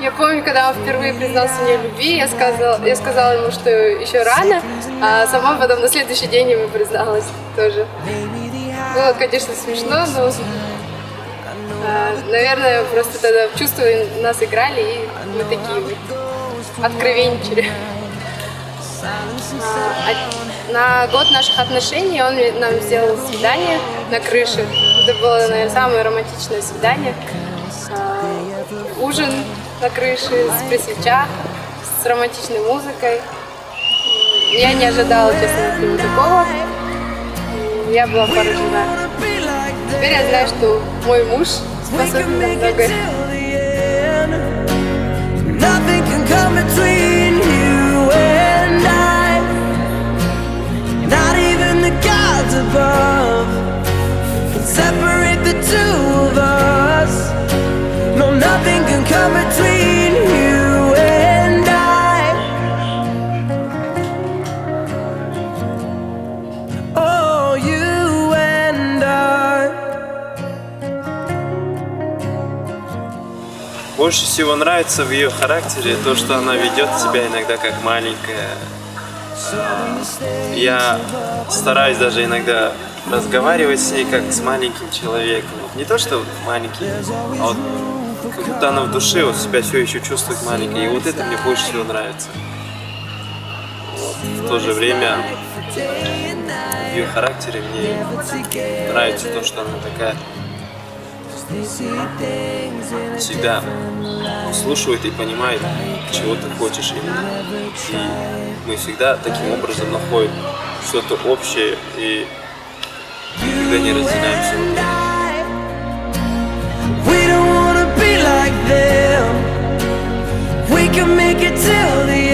Я помню, когда он впервые признался мне в любви, я сказала ему, что еще рано, а сама потом на следующий день ему призналась тоже. Было, конечно, смешно, но, наверное, просто тогда в чувства нас играли, и мы такие вот откровенничали. На год наших отношений он нам сделал свидание на крыше. Это было, наверное, самое романтичное свидание. Ужин на крыше, при свечах, с романтичной музыкой. Я не ожидала, честно, от него такого. Я была поражена. Теперь я знаю, что мой муж способен на многое. Above separate the two of us. No, nothing can come between you and I. Oh, you and I. Больше всего нравится в ее характере то, что она ведет себя иногда как маленькая. Я стараюсь даже иногда разговаривать с ней как с маленьким человеком. Не то, что маленький, а вот как будто она в душе вот себя все еще чувствует маленькой. И вот это мне больше всего нравится. Вот. В то же время в ее характере мне нравится то, что она такая всегда слушает и понимает, чего ты хочешь именно. И мы всегда таким образом находим что-то общее и никогда не разделяемся. We don't wanna be like them. We can make it till the